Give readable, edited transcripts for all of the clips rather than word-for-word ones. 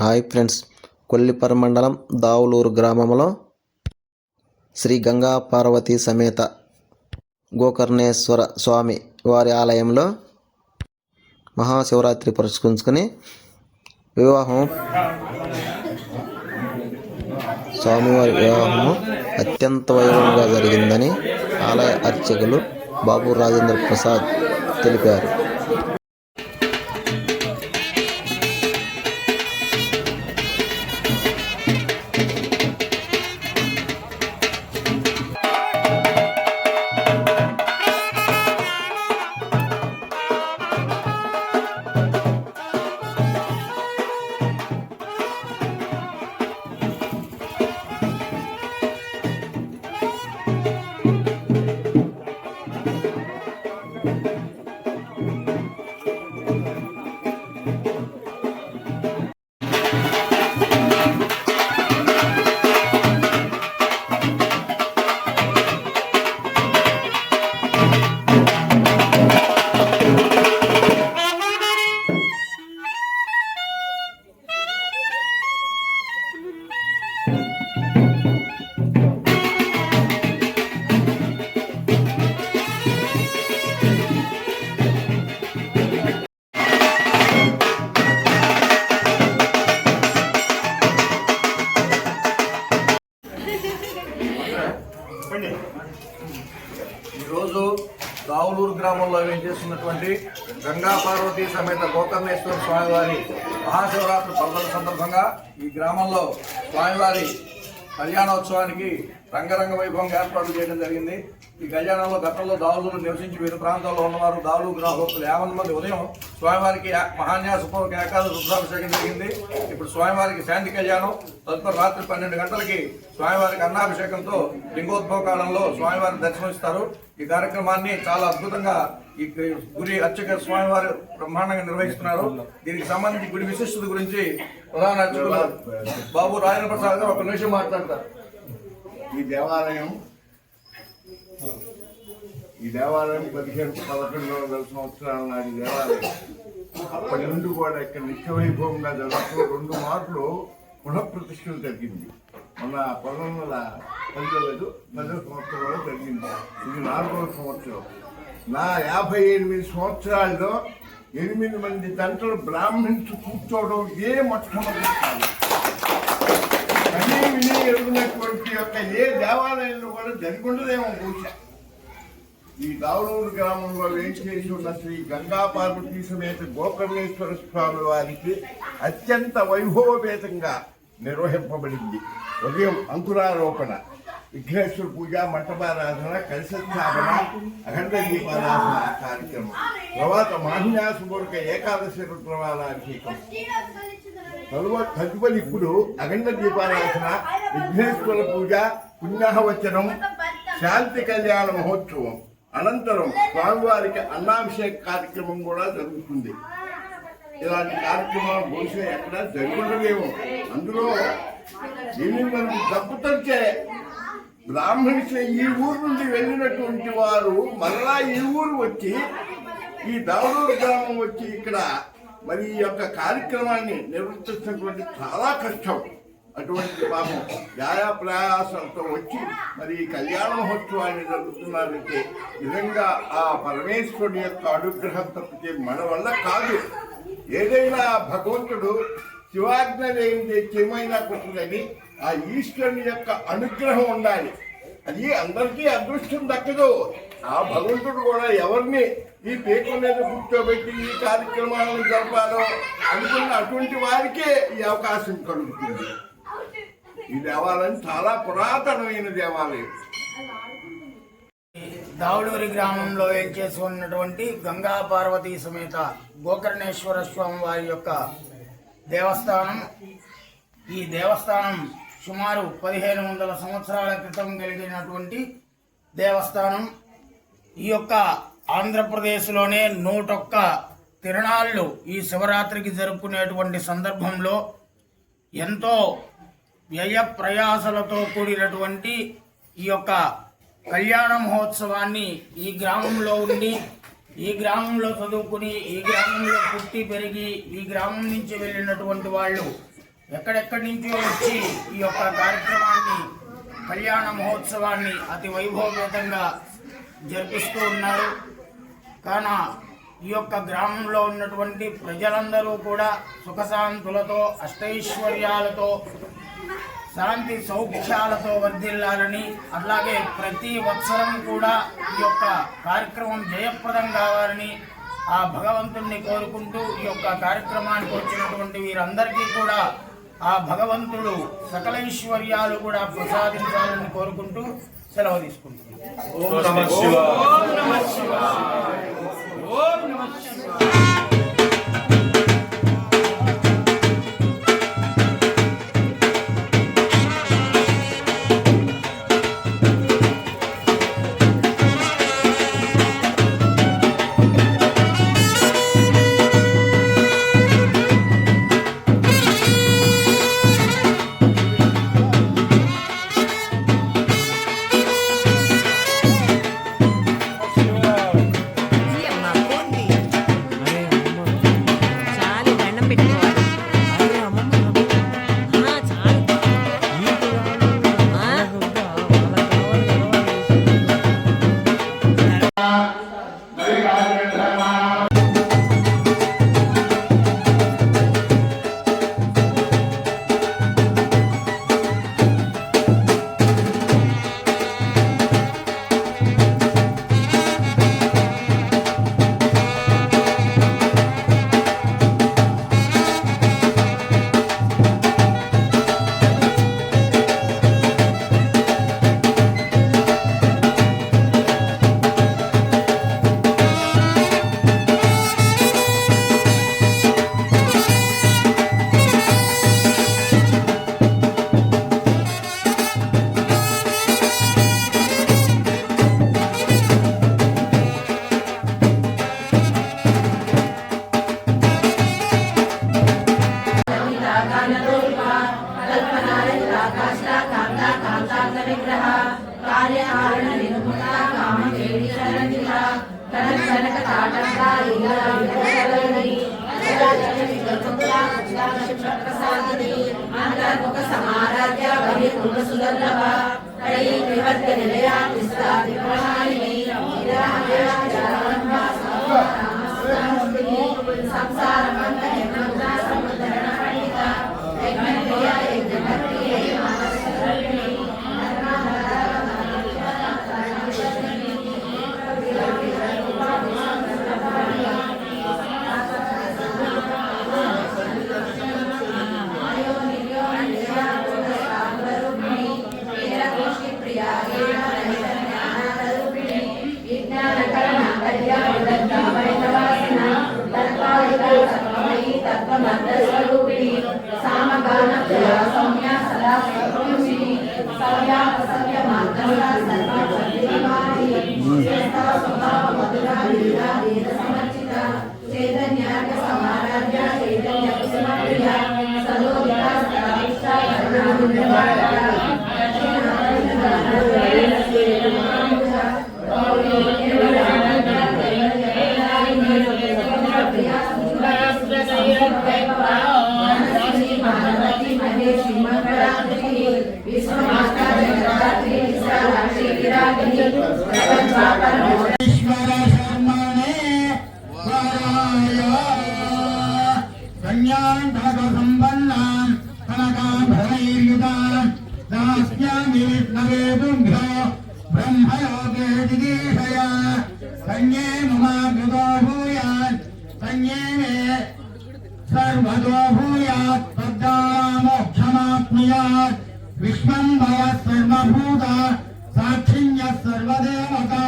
Hi friends, Kollipara మండలం దావులూరు గ్రామంలో శ్రీ గంగా పార్వతీ సమేత గోకర్ణేశ్వర స్వామి వారి ఆలయంలో మహాశివరాత్రి పురస్కరించుకొని స్వామివారి వివాహము అత్యంత వైభవంగా జరిగిందని ఆలయ అర్చకులు బాబు రాజేంద్ర ప్రసాద్ తెలిపారు. ఈరోజు దావులూరు గ్రామంలో వేయించేస్తున్నటువంటి గంగా పార్వతీ సమేత గోకర్ణేశ్వర స్వామివారి మహాశివరాత్రి పర్వదిన సందర్భంగా ఈ గ్రామంలో స్వామివారి కళ్యాణోత్సవానికి రంగరంగ వైభవంగా ఏర్పాటు చేయడం జరిగింది. ఈ కళ్యాణంలో గతంలో దావులూరు నివసించి వివిధ ప్రాంతాల్లో ఉన్నవారు దావులూరు గ్రామస్తులు 50 మంది ఉదయం స్వామివారికి మహాన్యాసపూర్వక ఏకాదశి రుద్రాభిషేకం జరిగింది. ఇప్పుడు స్వామివారికి శాంతి కళ్యాణం, తదుపరి రాత్రి 12 గంటలకి స్వామివారికి అన్నాభిషేకంతో లింగోద్భవ కాలంలో స్వామివారిని దర్శనమిస్తారు. ఈ కార్యక్రమాన్ని చాలా అద్భుతంగా ఈ గుడి అర్చక స్వామివారు బ్రహ్మాండంగా నిర్వహిస్తున్నారు. దీనికి సంబంధించి గుడి విశిష్టత గురించి ప్రధాన అర్చకులు బాబు రాజేంద్ర ప్రసాద్ గారు ఒక నిమిషం మాట్లాడతారు. ఈ దేవాలయం 1100 సంవత్సరాల నాటి దేవాలయం. అప్పటి నుండి కూడా ఇక్కడ నిత్య వైభవంగా జరుగుతూ 2 మార్లు పునఃప్రతిష్టలు జరిగింది. మన 1910 సంవత్సరంలో జరిగింది. ఇది 4వ సంవత్సరం. నా 58 సంవత్సరాల్లో 8 మంది తండ్రులు బ్రాహ్మణ్స్ కూర్చోవడం ఏ మొట్టమొదటి కాదు. కనీ విని ఎరుగునటువంటి యొక్క ఏ దేవాలయంలో కూడా జరిగిండదేమో బహుశా. ఈ దావులూరు గ్రామంలో వేంచేసి ఉన్న శ్రీ గంగా పార్వతీ సమేత గోకర్ణేశ్వర స్వామి వారికి అత్యంత వైభవపేతంగా నిర్వహింపబడింది. ఉదయం అంకురారోపణ, విఘ్నేశ్వర పూజ, మంటపారాధన, కలశ స్థాపన, అఖండ దీపారాధన కార్యక్రమం, తర్వాత మహాన్యాసపూర్వక ఏకాదశి రుద్రమాలాభిషేకం, తదుపరి ఇప్పుడు అఖండ దీపారాధన, విఘ్నేశ్వర పూజ, పుణ్యాహవచనం, శాంతి కళ్యాణ మహోత్సవం, అనంతరం స్వామివారికి అన్నాభిషేక కార్యక్రమం కూడా జరుగుతుంది. ఇలాంటి కార్యక్రమాలు బహుశా ఎక్కడ జరుగుతుండలేమో. అందులో 8 మంది దంపతులకే బ్రాహ్మణ్స్ ఈ ఊరు నుండి వెళ్ళినటువంటి వారు మరలా ఈ ఊరు వచ్చి ఈ దావులూరు గ్రామం వచ్చి ఇక్కడ మరి ఈ యొక్క కార్యక్రమాన్ని నిర్వర్తించినటువంటి చాలా కష్టం. అటువంటి పాపం వ్యాయా ప్రయాసంతో వచ్చి మరి కళ్యాణ మహోత్సవాన్ని జరుగుతున్నారంటే నిజంగా ఆ పరమేశ్వరుని యొక్క అనుగ్రహం తప్పితే మన వల్ల కాదు. ఏదైనా భగవంతుడు శివాజ్ఞ లేనిదే ఏమైనా పుట్టిందని ఆ ఈశ్వరుని యొక్క అనుగ్రహం ఉండాలి. అది అందరికీ అదృష్టం దక్కదు. ఆ భగవంతుడు కూడా ఎవరిని ఈ పేట మీద కూర్చోబెట్టి ఈ కార్యక్రమాలను జరపాలో అనుకున్న అటువంటి వారికే ఈ అవకాశం కలుగుతుంది. ఈ దేవాలయం చాలా పురాతనమైన దేవాలయం. దావులూరి గ్రామంలో వేంచేసి ఉన్నటువంటి గంగా పార్వతీ సమేత గోకర్ణేశ్వర స్వామి వారి యొక్క దేవస్థానం. ఈ దేవస్థానం సుమారు 1500 సంవత్సరాల క్రితం కలిగినటువంటి దేవస్థానం. ఈ యొక్క ఆంధ్రప్రదేశ్లోనే 101 తిరునాళ్ళు ఈ శివరాత్రికి జరుపుకునేటువంటి సందర్భంలో ఎంతో వ్యయ ప్రయాసలతో కూడినటువంటి ఈ యొక్క కళ్యాణ మహోత్సవాన్ని ఈ గ్రామంలో ఉండి ఈ గ్రామంలో చదువుకుని ఈ గ్రామంలో పుట్టి పెరిగి ఈ గ్రామం నుంచి వెళ్ళినటువంటి వాళ్ళు ఎక్కడెక్కడి నుంచో వచ్చి ఈ యొక్క కార్యక్రమాన్ని కళ్యాణ మహోత్సవాన్ని అతి వైభవపేతంగా జరిపిస్తూ ఉన్నారు. కాన ఈ యొక్క గ్రామంలో ఉన్నటువంటి ప్రజలందరూ కూడా సుఖశాంతులతో అష్టైశ్వర్యాలతో శాంతి సౌఖ్యాలతో వర్ధిల్లాలని, అట్లాగే ప్రతి వత్సరం కూడా ఈ యొక్క కార్యక్రమం జయప్రదం కావాలని ఆ భగవంతుణ్ణి కోరుకుంటూ ఈ యొక్క కార్యక్రమానికి వచ్చినటువంటి వీరందరికీ కూడా ఆ భగవంతుడు సకలైశ్వర్యాలు కూడా ప్రసాదించాలని కోరుకుంటూ సెలవు తీసుకుంటున్నాను. ఓం నమః శివాయ. ఓం నమః శివాయ. ఓం నమః శివాయ. చాలు దండం పెట్టుకోవాలి. చాలు सर्वतो भूयात् पद्मामोक्षमाप्नुयात् विश्वम्भरः सर्वभूता साक्षिण्यः सर्वदेवता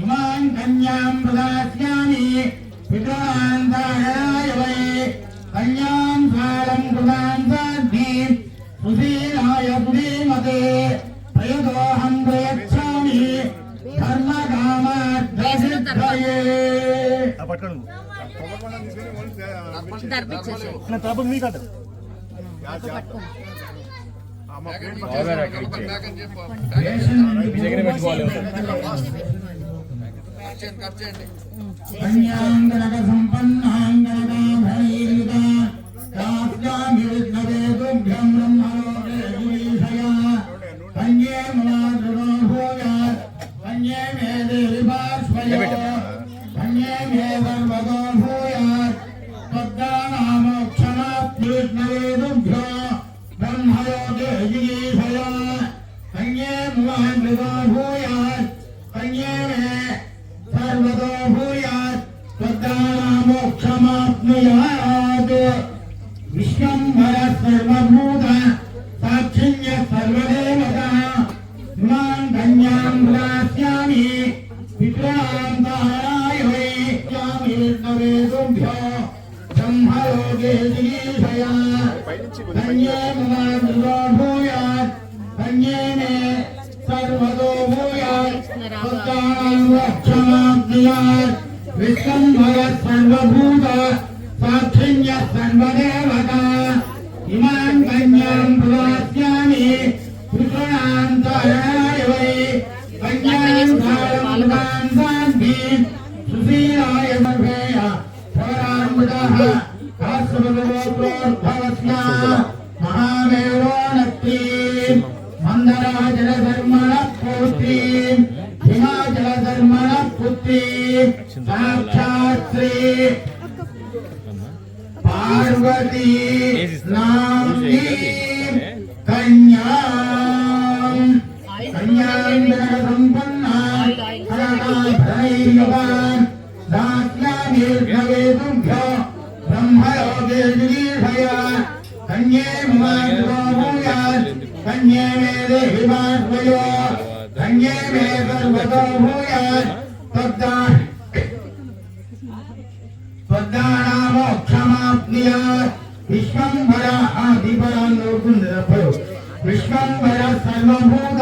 इमां कन्यां प्रदास्यामि पितॄणां धारणाय वै कन्यां द्वारं कृतां साध्वीं सुशीलाय सुधीमते प्रयतोऽहं प्रयच्छामि धर्मकामार्थसिद्धये कन्यां वेदोभ्यं ब्रह्मलोके गिरीशया कन्ये ममादृणो भूयात् कन्ये मे देवि पार्श्वयो कन्ये मे सर्वतो भूयात् तद्दानामोक्षमाप्तिर्नवेदुभ्यो ब्रह्मलोके गिरीशया कन्ये ममादृणो भूयात् कन्ये मे सर्वतो भूयात् तद्दानामोक्षमाप्नुयात् विश्वम्भर सर्वभूत साक्षिण्य सर्वदेवता इमां कन्यां दास्यामि पितॄणां दानाय वै विष्णवेदुभ्यो ब्रह्मलोके गिरीशया कन्ये ममादृतो भूयात् कन्ये मे सर्वतो भूयात् तद्दानामोक्षमाप्नुयात् विश्वम्भर सर्वभूत साक्षिण्य सर्वदेवता इमां कन्यां प्रदास्यामि पितॄणां तारणाय वै कन्यां तारमृतां शान्तिं सुशीलाय सर्वेय परामृतः काश्यपगोत्रोद्भवस्य महामेरो नत्रीं मन्दराजलधर्मणः पुत्रीं हिमाचलधर्मणः पुत्रीं साक्षात् श्री पार्वती नाम्नी कन्यां कन्यां कलाभैरवान् दास्यामि विष्णवेदुभ्यो ब्रह्मलोके गिरीशया कन्ये ममादृतो भूयात् कन्ये मे देवि पार्श्वयो कन्ये मे सर्वतो भूयात् तद्दानामोक्षमाप्नुयात् विश्वम्भर आदिपरान् विश्वम्भर सर्वभूत